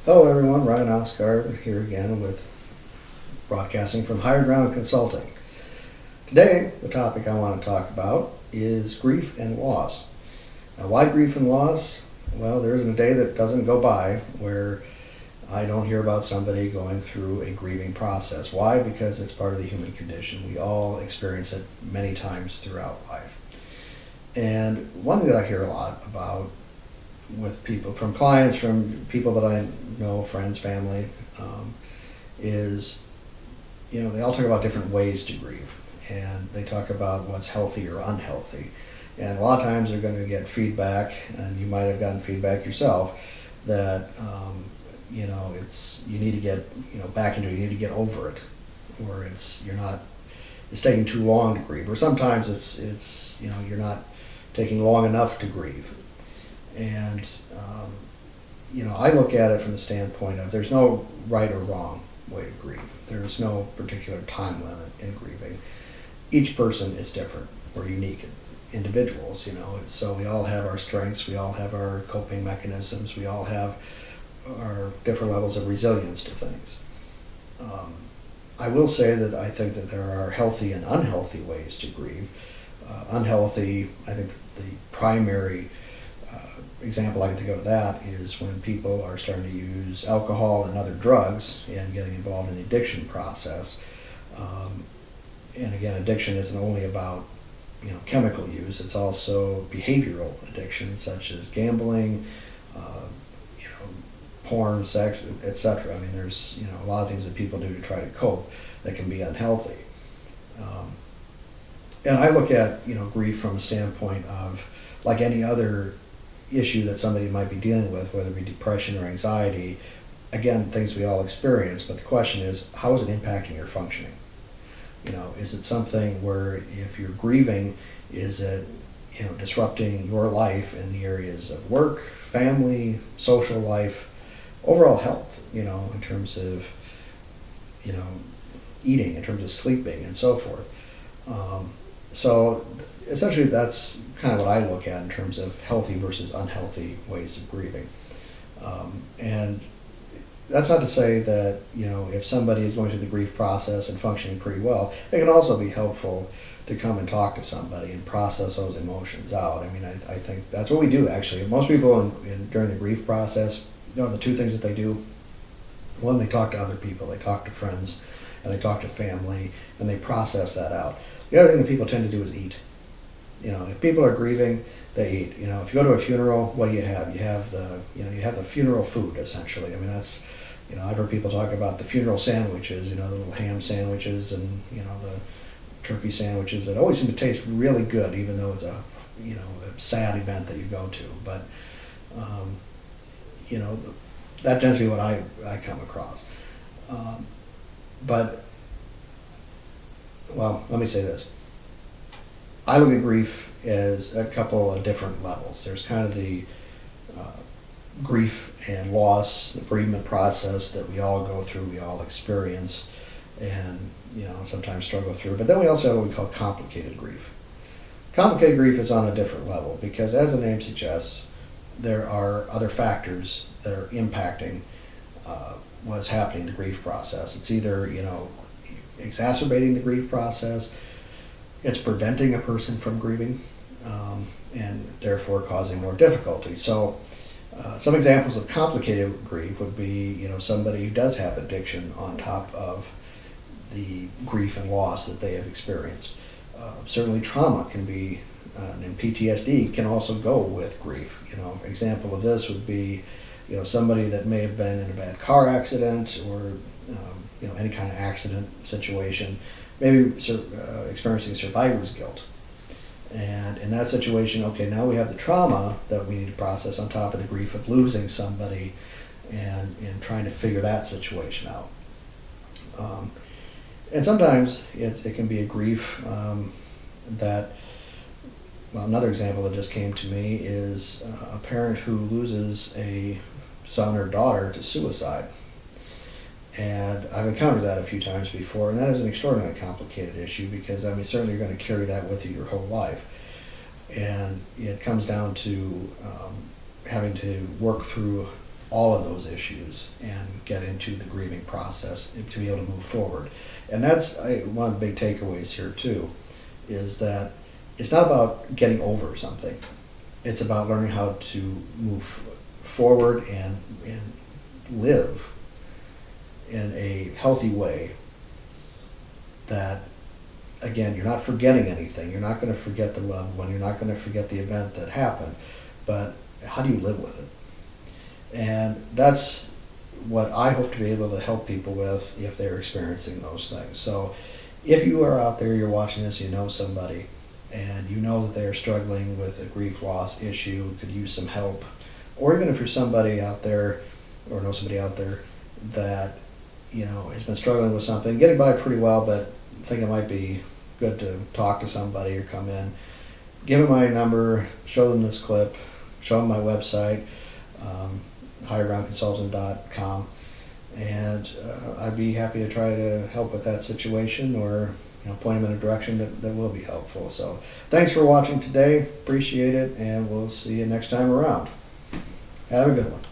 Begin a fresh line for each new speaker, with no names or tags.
Hello everyone, Ryan Oscar here again with broadcasting from Higher Ground Consulting. Today, the topic I want to talk about is grief and loss. Now, why grief and loss? Well, there isn't a day that doesn't go by where I don't hear about somebody going through a grieving process. Why? Because it's part of the human condition. We all experience it many times throughout life. And one thing that I hear a lot about with people, from clients, from people that I know, friends, family, is, they all talk about different ways to grieve. And they talk about what's healthy or unhealthy. And a lot of times they're going to get feedback, and you might have gotten feedback yourself, that, you need to get, back into it, you need to get over it. Or it's taking too long to grieve. Or sometimes it's you're not taking long enough to grieve. And, I look at it from the standpoint of there's no right or wrong way to grieve. There's no particular time limit in grieving. Each person is different. We're unique individuals, so we all have our strengths, we all have our coping mechanisms, we all have our different levels of resilience to things. I will say that I think that there are healthy and unhealthy ways to grieve. Unhealthy, I think the primary example I can think of that is when people are starting to use alcohol and other drugs and getting involved in the addiction process. And again, addiction isn't only about chemical use; it's also behavioral addiction, such as gambling, porn, sex, etc. I mean, there's a lot of things that people do to try to cope that can be unhealthy. And I look at grief from a standpoint of, like any other issue that somebody might be dealing with, whether it be depression or anxiety. Again, things we all experience, but the question is, how is it impacting your functioning? Is it something where if you're grieving, is it disrupting your life in the areas of work, family, social life, overall health, in terms of eating, in terms of sleeping, and so forth. So essentially that's kind of what I look at in terms of healthy versus unhealthy ways of grieving. And that's not to say that, if somebody is going through the grief process and functioning pretty well, it can also be helpful to come and talk to somebody and process those emotions out. I mean, I think that's what we do, actually. Most people during the grief process, the two things that they do: one, they talk to other people, they talk to friends, and they talk to family, and they process that out. The other thing that people tend to do is eat. If people are grieving, they eat. If you go to a funeral, what do you have? You have the funeral food, essentially. I mean, that's, I've heard people talk about the funeral sandwiches, the little ham sandwiches and, the turkey sandwiches that always seem to taste really good, even though it's a sad event that you go to. But, that tends to be what I come across. Well, let me say this. I look at grief as a couple of different levels. There's kind of the grief and loss, the bereavement process that we all go through, we all experience, and sometimes struggle through. But then we also have what we call complicated grief. Complicated grief is on a different level because, as the name suggests, there are other factors that are impacting what's happening in the grief process. It's either exacerbating the grief process, it's preventing a person from grieving, and therefore causing more difficulty. So some examples of complicated grief would be somebody who does have addiction on top of the grief and loss that they have experienced. Certainly trauma can be, and PTSD can also go with grief. Example of this would be somebody that may have been in a bad car accident or any kind of accident situation, maybe experiencing survivor's guilt. And in that situation, okay, now we have the trauma that we need to process on top of the grief of losing somebody and trying to figure that situation out. And sometimes it can be a grief that, well, another example that just came to me is a parent who loses a son or daughter to suicide. And I've encountered that a few times before, and that is an extraordinarily complicated issue because, certainly you're going to carry that with you your whole life. And it comes down to having to work through all of those issues and get into the grieving process to be able to move forward. And that's one of the big takeaways here too, is that it's not about getting over something. It's about learning how to move forward and live in a healthy way that, again, you're not forgetting anything. You're not going to forget the loved one. You're not going to forget the event that happened. But how do you live with it? And that's what I hope to be able to help people with if they're experiencing those things. So if you are out there, you're watching this, you know somebody, and you know that they're struggling with a grief loss issue, could use some help, or even if you're somebody out there or know somebody out there that, you know, has been struggling with something, getting by pretty well, but think it might be good to talk to somebody or come in, give them my number, show them this clip, show them my website, highergroundconsultant.com, and I'd be happy to try to help with that situation, or point them in a direction that will be helpful. So thanks for watching today, appreciate it, and we'll see you next time around. Have a good one.